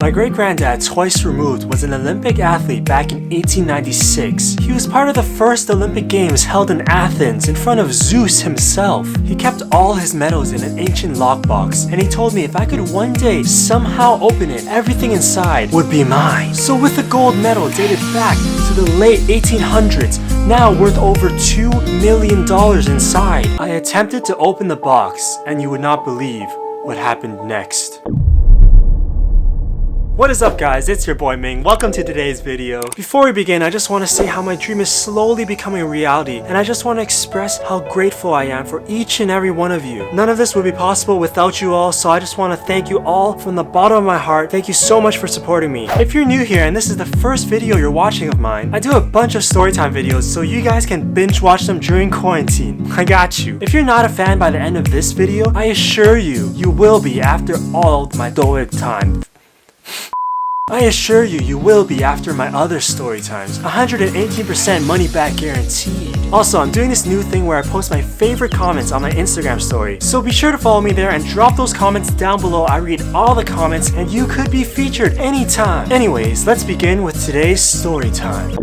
My great-granddad, twice removed, was an Olympic athlete back in 1896. He was part of the first Olympic Games held in Athens in front of Zeus himself. He kept all his medals in an ancient lockbox, and he told me if I could one day somehow open it, everything inside would be mine. So with the gold medal dated back to the late 1800s, now worth over $2 million inside, I attempted to open the box, and you would not believe what happened next. What is up, guys? It's your boy Ming. Welcome to today's video. Before we begin, I just want to say how my dream is slowly becoming a reality, and I just want to express how grateful I am for each and every one of you. None of this would be possible without you all, so I just want to thank you all from the bottom of my heart. Thank you so much for supporting me. If you're new here and this is the first video you're watching of mine, I do a bunch of storytime videos so you guys can binge watch them during quarantine. I got you. If you're not a fan by the end of this video, I assure you, you will be after all my story time. I assure you, you will be after my other story times. 118% money back guaranteed. Also, I'm doing this new thing where I post my favorite comments on my Instagram story. So be sure to follow me there and drop those comments down below. I read all the comments and you could be featured anytime. Anyways, let's begin with today's story time.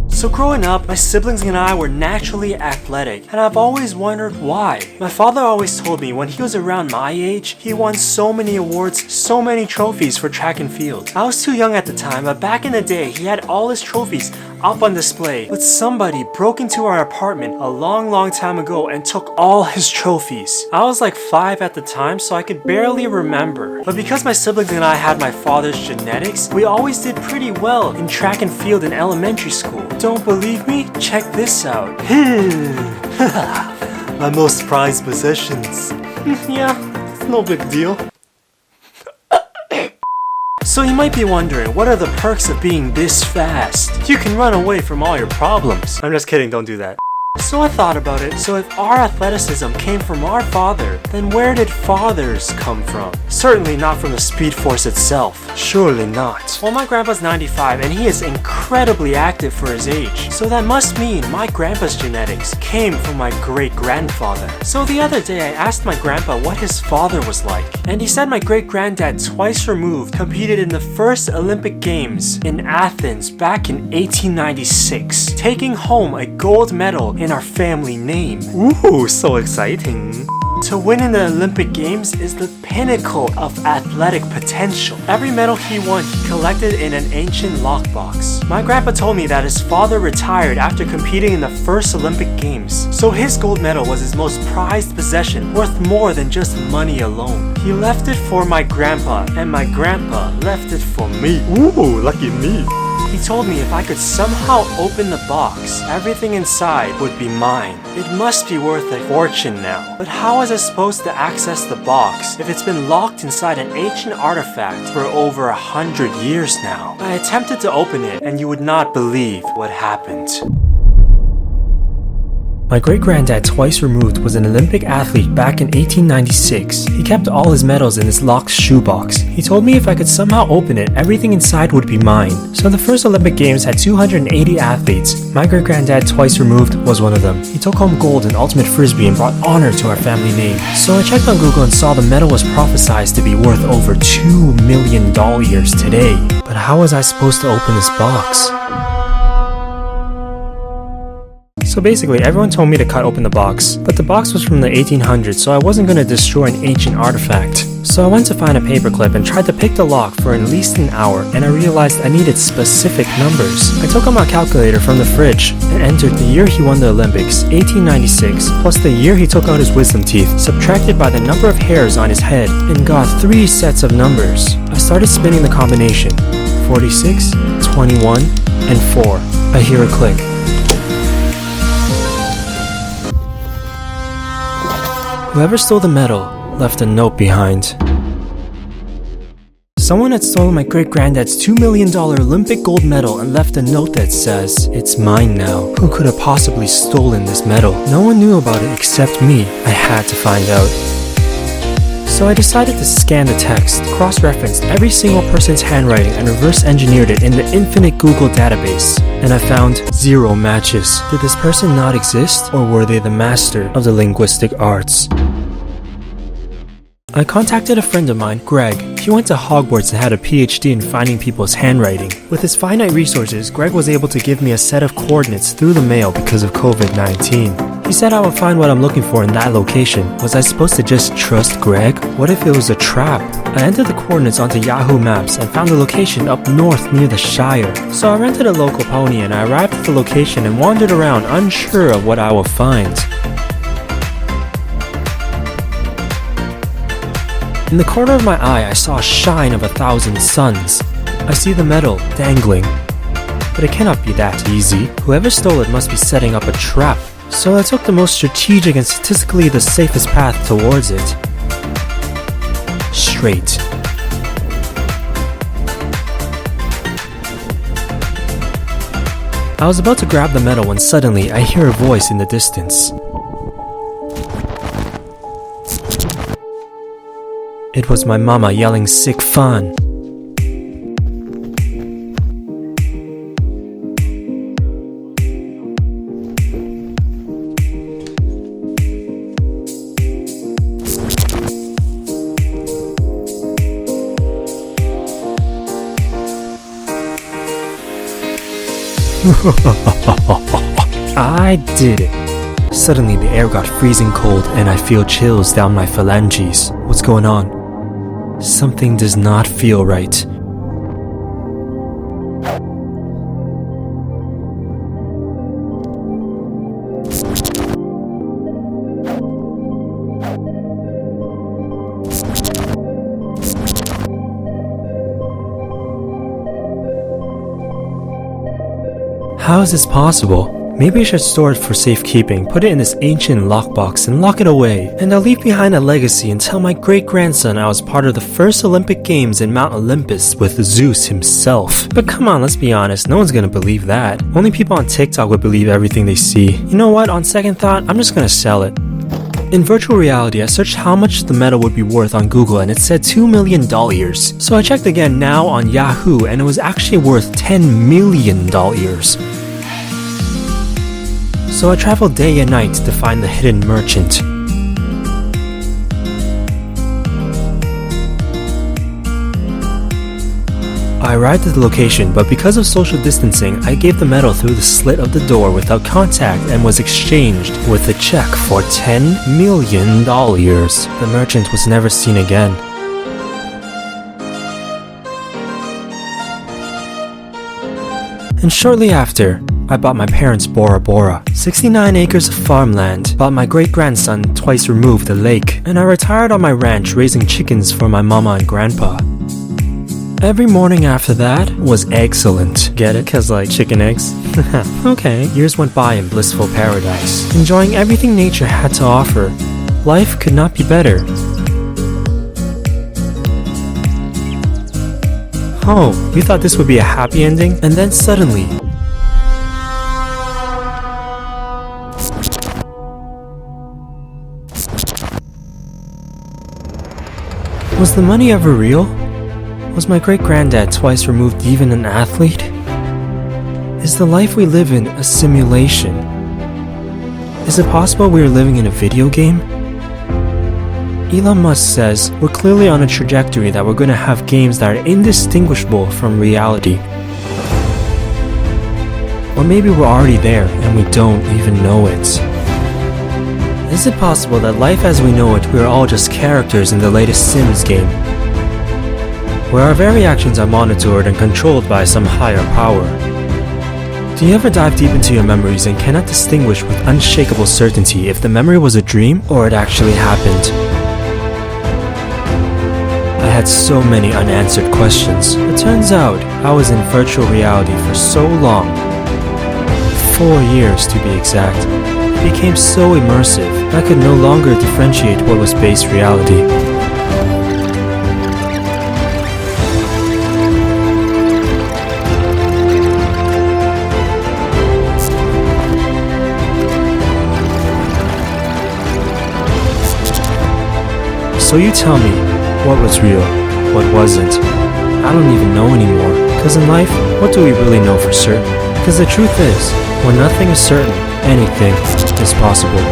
So growing up, my siblings and I were naturally athletic, and I've always wondered why. My father always told me when he was around my age, he won so many awards, so many trophies for track and field. I was too young at the time, but back in the day, he had all his trophies up on display. But somebody broke into our apartment a long time ago and took all his trophies. I was like 5 at the time, so I could barely remember. But because my siblings and I had my father's genetics, we always did pretty well in track and field in elementary school. Don't believe me? Check this out. My most prized possessions. Yeah, it's no big deal. So you might be wondering, what are the perks of being this fast? You can run away from all your problems. I'm just kidding, don't do that. So I thought about it. So if our athleticism came from our father, then where did fathers come from? Certainly not from the Speed Force itself. Surely not. Well, my grandpa's 95 and he is incredibly active for his age. So that must mean my grandpa's genetics came from my great-grandfather. So the other day I asked my grandpa what his father was like. And he said my great-granddad, twice removed, competed in the first Olympic Games in Athens back in 1896, taking home a gold medal in our family name. Ooh, so exciting. To win in the Olympic Games is the pinnacle of athletic potential. Every medal he won, he collected in an ancient lockbox. My grandpa told me that his father retired after competing in the first Olympic Games, so his gold medal was his most prized possession, worth more than just money alone. He left it for my grandpa, and my grandpa left it for me. Ooh, lucky me. He told me if I could somehow open the box, everything inside would be mine. It must be worth a fortune now. But how was I supposed to access the box if it's been locked inside an ancient artifact for over 100 years now? I attempted to open it, and you would not believe what happened. My great-granddad, twice removed, was an Olympic athlete back in 1896. He kept all his medals in his locked shoebox. He told me if I could somehow open it, everything inside would be mine. So the first Olympic Games had 280 athletes. My great-granddad, twice removed, was one of them. He took home gold in ultimate frisbee and brought honor to our family name. So I checked on Google and saw the medal was prophesized to be worth over $2 million today. But how was I supposed to open this box? So basically, everyone told me to cut open the box, but the box was from the 1800s, so I wasn't going to destroy an ancient artifact. So I went to find a paperclip and tried to pick the lock for at least an hour, and I realized I needed specific numbers. I took out my calculator from the fridge and entered the year he won the Olympics, 1896, plus the year he took out his wisdom teeth, subtracted by the number of hairs on his head, and got 3 sets of numbers. I started spinning the combination, 46, 21, and 4. I hear a click. Whoever stole the medal left a note behind. Someone had stolen my great-granddad's $2 million Olympic gold medal and left a note that says, "It's mine now." Who could have possibly stolen this medal? No one knew about it except me. I had to find out. So I decided to scan the text, cross-referenced every single person's handwriting and reverse-engineered it in the infinite Google database. And I found 0 matches. Did this person not exist, or were they the master of the linguistic arts? I contacted a friend of mine, Greg. He went to Hogwarts and had a PhD in finding people's handwriting. With his finite resources, Greg was able to give me a set of coordinates through the mail because of COVID-19. He said I would find what I'm looking for in that location. Was I supposed to just trust Greg? What if it was a trap? I entered the coordinates onto Yahoo Maps and found the location up north near the Shire. So I rented a local pony and I arrived at the location and wandered around unsure of what I would find. In the corner of my eye, I saw a shine of 1,000 suns. I see the metal dangling. But it cannot be that easy. Whoever stole it must be setting up a trap. So I took the most strategic and statistically the safest path towards it. Straight. I was about to grab the metal when suddenly I hear a voice in the distance. It was my mama yelling sick fun. I did it. Suddenly the air got freezing cold and I feel chills down my phalanges. What's going on? Something does not feel right. How is this possible? Maybe I should store it for safekeeping, put it in this ancient lockbox and lock it away. And I'll leave behind a legacy and tell my great-grandson I was part of the first Olympic Games in Mount Olympus with Zeus himself. But come on, let's be honest, no one's gonna believe that. Only people on TikTok would believe everything they see. You know what, on second thought, I'm just gonna sell it. In virtual reality, I searched how much the metal would be worth on Google and it said $2 million. So I checked again now on Yahoo and it was actually worth $10 million. So I traveled day and night to find the hidden merchant. I arrived at the location, but because of social distancing, I gave the metal through the slit of the door without contact and was exchanged with a check for $10 million. The merchant was never seen again. And shortly after, I bought my parents Bora Bora, 69 acres of farmland, bought my great-grandson twice removed the lake, and I retired on my ranch raising chickens for my mama and grandpa. Every morning after that was excellent. Get it? 'Cause like chicken eggs? Okay, years went by in blissful paradise, enjoying everything nature had to offer. Life could not be better. Oh, you thought this would be a happy ending? And then suddenly... Was the money ever real? Was my great-granddad twice removed even an athlete? Is the life we live in a simulation? Is it possible we are living in a video game? Elon Musk says we're clearly on a trajectory that we're going to have games that are indistinguishable from reality. Or maybe we're already there and we don't even know it. Is it possible that life as we know it, we are all just characters in the latest Sims game? Where our very actions are monitored and controlled by some higher power. Do you ever dive deep into your memories and cannot distinguish with unshakable certainty if the memory was a dream or it actually happened? I had so many unanswered questions. It turns out I was in virtual reality for so long. 4 years to be exact. It became so immersive, I could no longer differentiate what was base reality. So you tell me, what was real, what wasn't? I don't even know anymore. Because in life, what do we really know for certain? Because the truth is, when nothing is certain, anything is possible.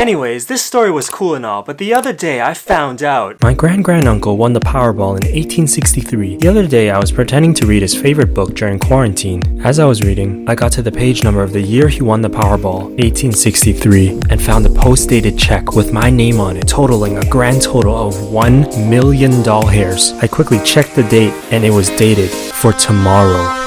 Anyways, this story was cool and all, but the other day I found out my grand-granduncle won the Powerball in 1863. The other day I was pretending to read his favorite book during quarantine. As I was reading, I got to the page number of the year he won the Powerball, 1863, and found a post-dated check with my name on it, totaling a grand total of $1 million. I quickly checked the date and it was dated for tomorrow.